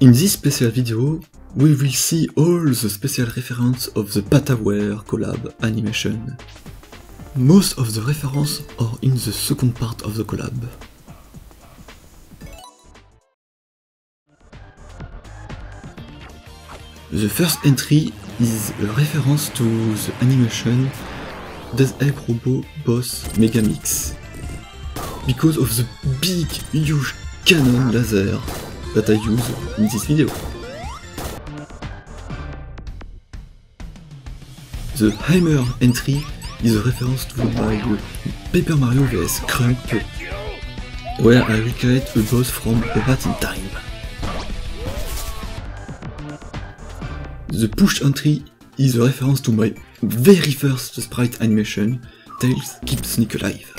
In this special video, we will see all the special reference of the Pataware collab animation. Most of the references are in the second part of the collab. The first entry is a reference to the animation Death Egg Robot Boss Megamix, because of the big, huge cannon laser that I use in this video. The Hammer entry is a reference to my Paper Mario vs Crump, where I recreate a boss from A Hat in Time. The Push entry is a reference to my very first sprite animation, Tails Keep Sonic Alive.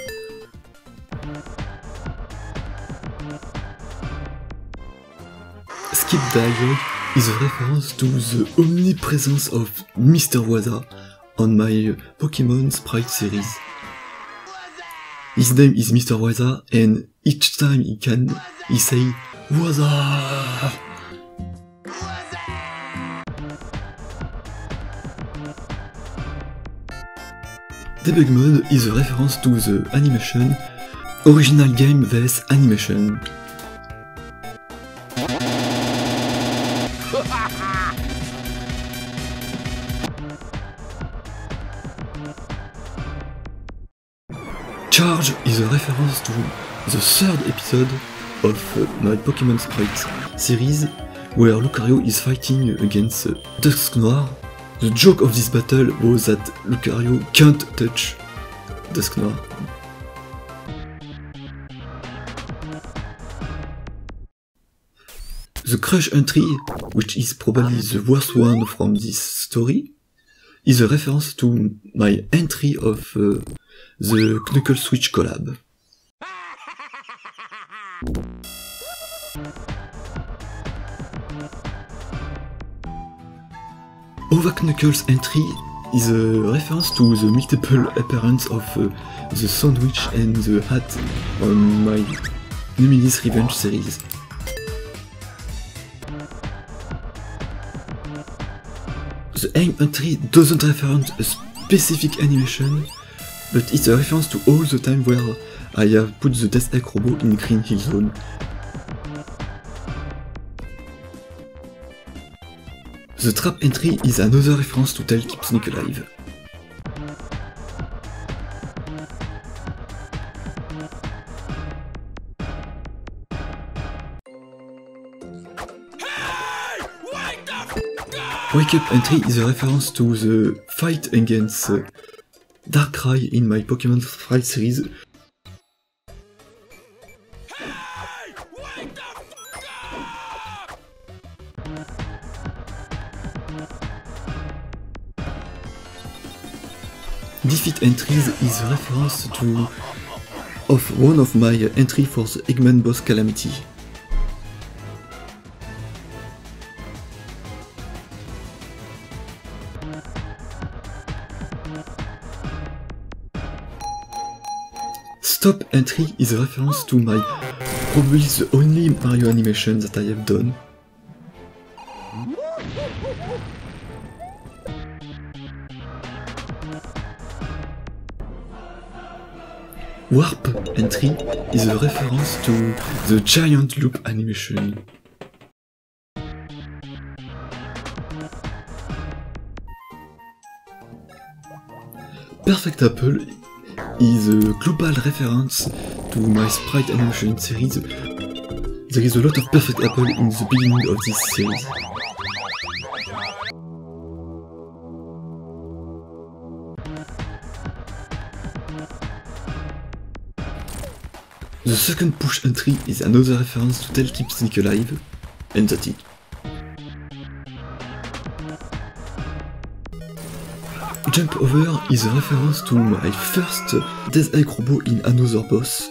Skip Dialogue is a reference to the omnipresence of Mr. Waza on my Pokemon Sprite series. His name is Mr. Waza, and each time he say Waza! Debug mode is a reference to the animation Original Game vs Animation. Charge is a reference to the third episode of my Pokemon Sprite series, where Lucario is fighting against Dusknoir. The joke of this battle was that Lucario can't touch Dusknoir. The Crush entry, which is probably the worst one from this story, is a reference to my entry of the Knuckle Switch collab. Ovak Knuckles entry is a reference to the multiple appearance of the sandwich and the hat on my Numinis Revenge series. The Aim entry doesn't reference a specific animation, but it's a reference to all the time where I have put the Death Egg Robot in Green Hill Zone. The Trap entry is another reference to Tails Keep Sonic Alive. Wake Up entry is a reference to the fight against Darkrai in my Pokemon Sprite series. Defeat entries is a reference to one of my entry for the Eggman boss Calamity. Stop entry is a reference to my probably the only Mario animation that I have done. Warp entry is a reference to the Giant Loop animation. Perfect Apple is a global reference to my Sprite animation series. There is a lot of Perfect Apple in the beginning of this series. The second push entry is another reference to Tails Keep Sonic Alive, and that's it. Jump Over is a reference to my first Death Egg Robot in Another Boss.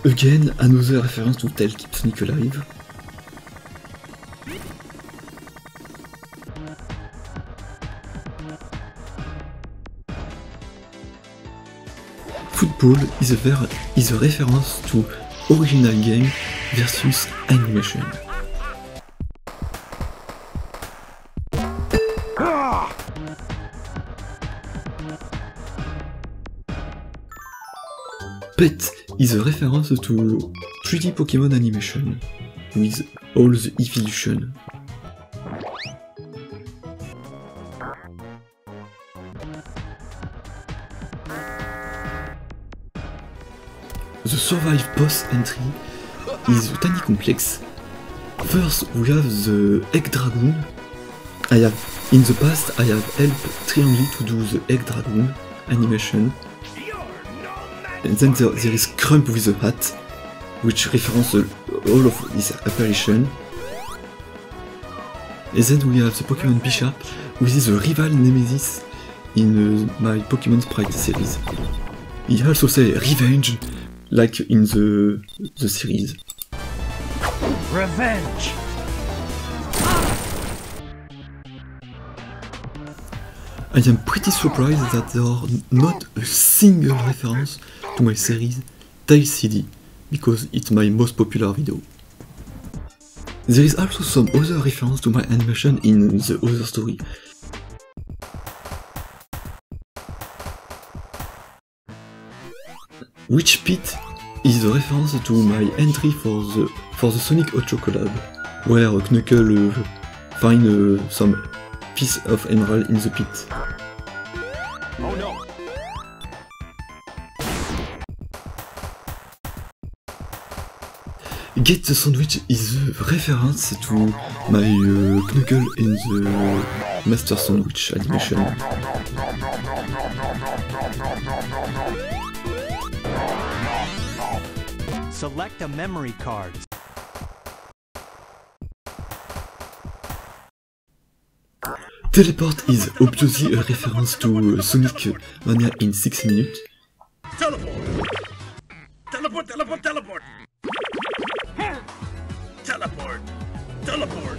Again, another reference to Tails Keep Sonic Alive. Football is a reference to original game versus animation. Pet is a reference to 3D Pokemon animation with all the evolution. The survive boss entry is tiny complex. First we have the Egg Dragoon. In the past I have helped Triangle to do the Egg Dragoon animation. And then there is Crump with a hat, which references all of his apparition. And then we have the Pokemon Bishop, which is a rival nemesis in my Pokemon Sprite series. He also says revenge, like in the series. Revenge! I am pretty surprised that there are not a single reference to my series Tail CD, because it's my most popular video. There is also some other reference to my animation in the other story. Witch Pit is a reference to my entry for the Sonic Ocho collab, where Knuckle find some piece of emerald in the pit. Oh no! Get the Sandwich is a reference to my Knuckle in the Master Sandwich animation. Select a memory card. Teleport is obviously a reference to Sonic Mania in 6 minutes. Teleport! Teleport, teleport, teleport! Teleport! Teleport!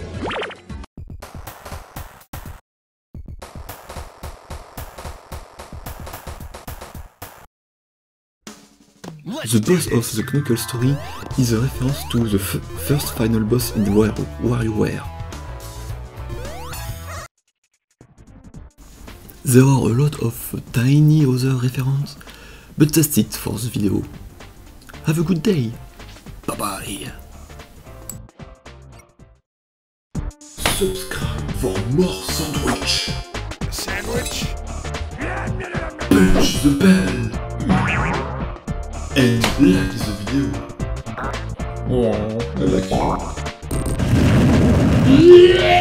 The boss of the Knuckle story is a reference to the first final boss in WarioWare. There are a lot of tiny other references, but that's it for the video. Have a good day! Bye bye! Subscribe for more sandwich! Sandwich? Punch the bell! And like the video! Oh, I like you.